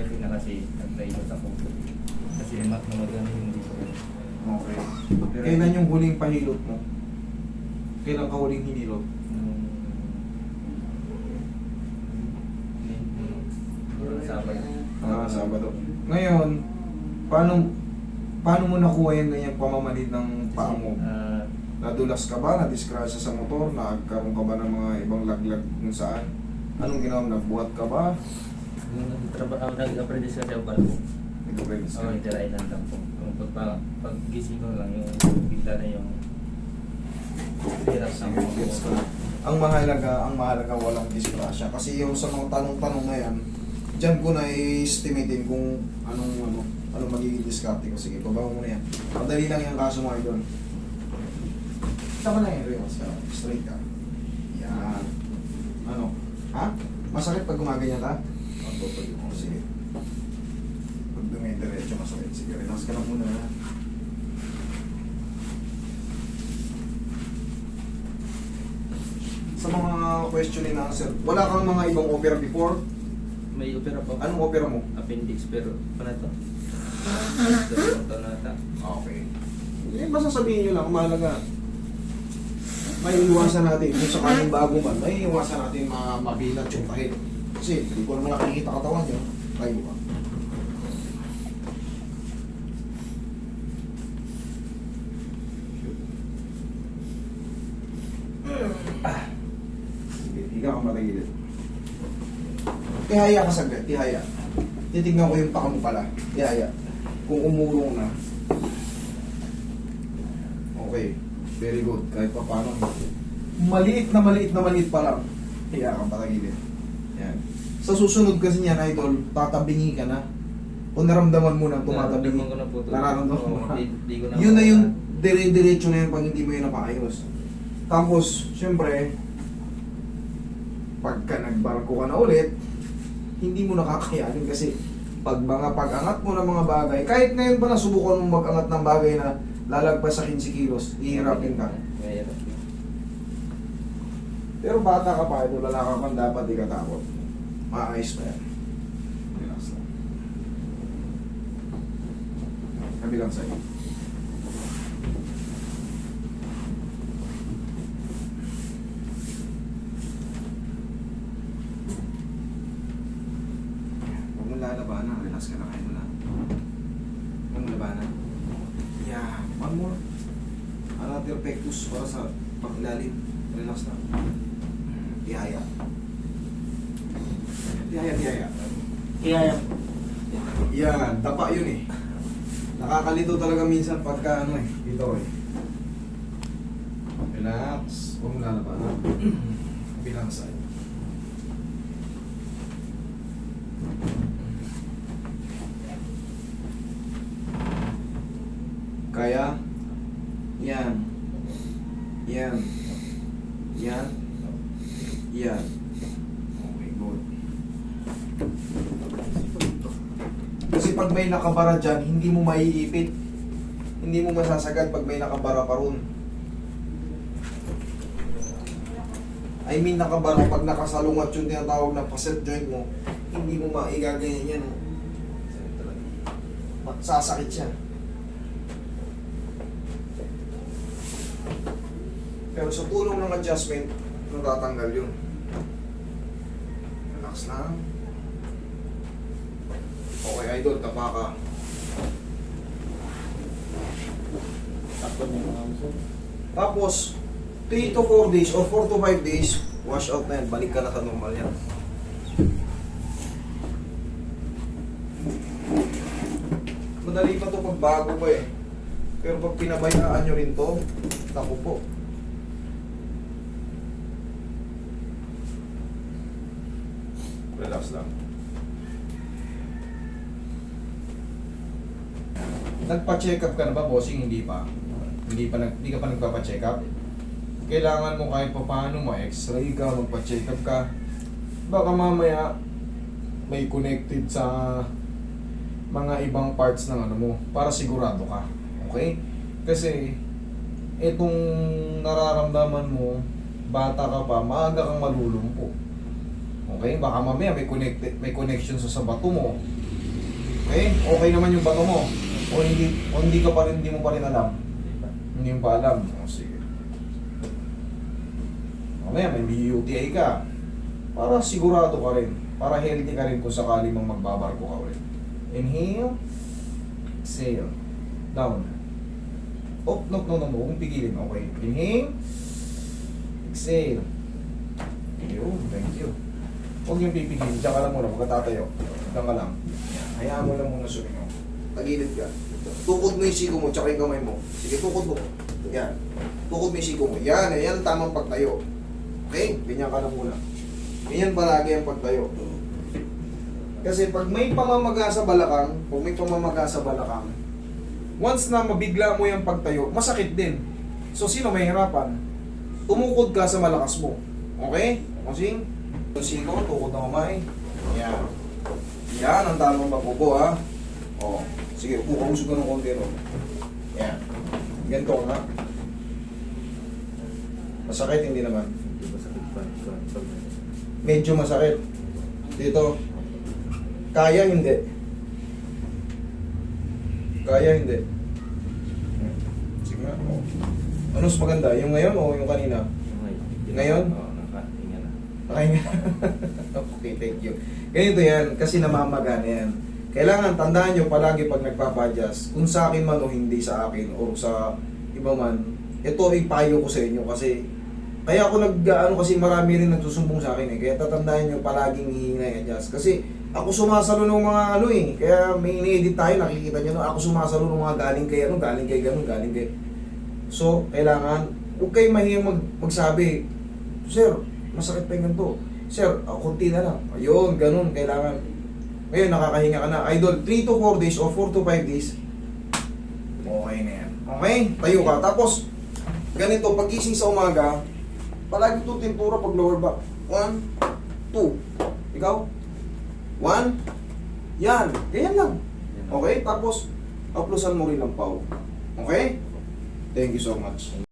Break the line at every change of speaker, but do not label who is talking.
therapy na kasi nag-private ako. Kasi namagana yung dito.
Okay. Kailan yung huling pahilot mo? Kailan ka huling hinilot?
Sabado.
Sabado. Ngayon, paano mo nakuha yung ganyang pamamanid ng paa mo? Nadulas ka ba? Nadiskrasya sa motor? Nagkaroon ka ba ng mga ibang laglag kung saan? Anong ginawa mo? Nagbuhat ka ba?
Nag-apprentice kasi ako bago.
Nag-apprentice ka?
Oo, Inter Island lang po. Pag-gising ko lang yung bigla na yung hirap sa
Gets ko na. Ang mahalaga walang disgrasya. Kasi yung sa mga tanong-tanong na yan, dyan ko na i-estimatein kung anong magiging diskarte ko. Sige, babago mo na yan. Madali lang yung kaso mo idol. Tama na yan, relax ka. Straight ka. Yan. Ano? Ha? Masakit pag gumaganyan ka? Sige. Pag dumidiretso masakit. Sige, relax ka lang muna. Sa mga question and answer, wala kang mga ibang opera before?
May opera po.
Anong opera mo?
Appendix pero ano to? Ito na ata.
Okay. Eh, basta sabihin nyo lang, mahalaga. May iwasan natin, kung sakaling bago man, may iwasan natin mabilat yung tahid. Kasi, hindi ko naman nakikita katawan nyo, tayo ka. Sige, higa ka matagilid. Tihaya ka saglit, tihaya. Titignan ko yung paka mo pala, tihaya. Kung umulong na. Okay, very good. Kahit pa paano. Maliit pa lang. Hiya kang patagilid. Yan. Sa susunod kasi niyan, idol, tatabingi ka na. Kung naramdaman mo na tumatabingi.
Nararamdaman ko na po ito.
Nararamdaman mo na.
Di ko na
Yun na yung dire-diretso na yun pag hindi mo yun napaayos. Tapos, syempre, pagka nagbarko ka na ulit, hindi mo nakakayanin kasi pag-angat mo ng mga bagay, kahit ngayon pa nasubukan mong mag-angat ng bagay na lalagpas sa 15 kilos, ihirapin ka.
Mahirap.
Pero bata ka pa, ito lalaki ka, dapat di ka takot. Maayos pa yan. Relax lang. Kabilang sa'yo. Huwag mong lalabanan, relax ka na kayo na. Huwag mong labanan. Yeah, one more. Another pectus para sa pang-ilalim. Relax lang. Tihaya. Tihaya.
Kaya
Yan, tapa yun eh. Nakakalito talaga minsan pagka ano eh, dito eh. Relax. Huwag mo lalabanan. Bilang sa'yo. Kaya, yan. Yan. Yan. Yan. Okay, good. Kasi pag may nakabara dyan, hindi mo maiipit. Hindi mo masasagad pag may nakabara pa ron. I mean nakabara, pag nakasalungat yung tinatawag na facet joint mo, hindi mo maigaganyan yan. Sasakit siya. Pero sa tulong ng adjustment, natatanggal yun. Relax lang. Okay, idol, tapa ka.
takot niya mga gusto.
Tapos, 3 to 4 days or 4 to 5 days, wash out na yan. Balik ka na sa normal yan. Madali pa to pag bago pa eh. Pero pag pinabayaan nyo rin to, naku po. Relax lang. Nagpa-check up ka na ba, bossing? Hindi pa. Hindi ka pa nagpapa-check up. Kailangan mo kahit pa paano ma-x-ray ka, magpa-check up ka. Baka mamaya may connected sa mga ibang parts ng ano mo para sigurado ka. Okay? Kasi itong nararamdaman mo, bata ka pa, maaga kang malulumpo. Okay? Baka mamaya may connection sa bato mo. Okay? Okay naman yung bato mo. O hindi ka pa rin, hindi mo pa rin alam. Hindi mo pa alam. O, sige. Mamaya, may UTI ka. Para sigurado ka rin. Para healthy ka rin kung sakali mang magbabarko ka ulit. Inhale. Exhale. Down. Oh, no. Huwag mong pigilin. Okay. Inhale. Exhale. Yun, thank you. Huwag yung pipigilin. Diyan ka lang muna. Huwag ka tatayo. Diyan ka lang. Yan. Hayaan mo lang muna sumingaw. Tagilid ka. Tukod mo yung siko mo, tsaka yung kamay mo. Sige, tukod mo. Yan. Tukod mo yung siko mo. Yan, yan ang tamang pagtayo. Okay? Ganyan ka lang muna. Ganyan palagi ang pagtayo. Kasi pag may pamamaga sa balakang, once na mabigla mo yung pagtayo, masakit din. So, sino may hirapan? Tumukod ka sa malakas mo. Okay? Kasing, yung siko, tukod na kamay. Yan. Yan ang tamang pag-upo, ha? O, sige, upo ka, usog ka ng konti, no? Yan. Ganito ka nga. Masakit, hindi naman.
Hindi ba sakit pa?
Medyo masakit. Dito. Kaya, hindi. Kaya, hindi. Sige nga. O. Ano mas maganda? Yung ngayon o yung kanina? Ngayon?
Oo, nakahinga na.
Okay. Okay, thank you. Ganito yan, kasi namamaga na yan. Kailangan tandaan nyo palagi pag nagpapadjust, kung sa akin man o hindi sa akin, o sa iba man, ito ay payo ko sa inyo kasi kaya ako kasi marami rin nagsusumbong sa akin kaya tatandaan nyo palaging hihinay adjust. Kasi ako sumasalo ng mga kaya may ini-edit tayo, nakikita nyo, ako sumasalo ng mga galing kay galing kay. So, kailangan, huwag kayo mahiyang magsabi, sir, masakit pa yung ganito. Sir, kunti na lang. Ayun, ganun, kailangan. Ngayon, nakakahinga ka na. Idol, 3 to 4 days o 4 to 5 days, okay na yan. Okay? Tayo ka. Tapos, ganito, pagising sa umaga, palagi ito tempura pag lower back. 1, 2. Ikaw? 1. Yan. Ganyan lang. Okay? Tapos, aplusan mo rin ang pau. Okay? Thank you so much.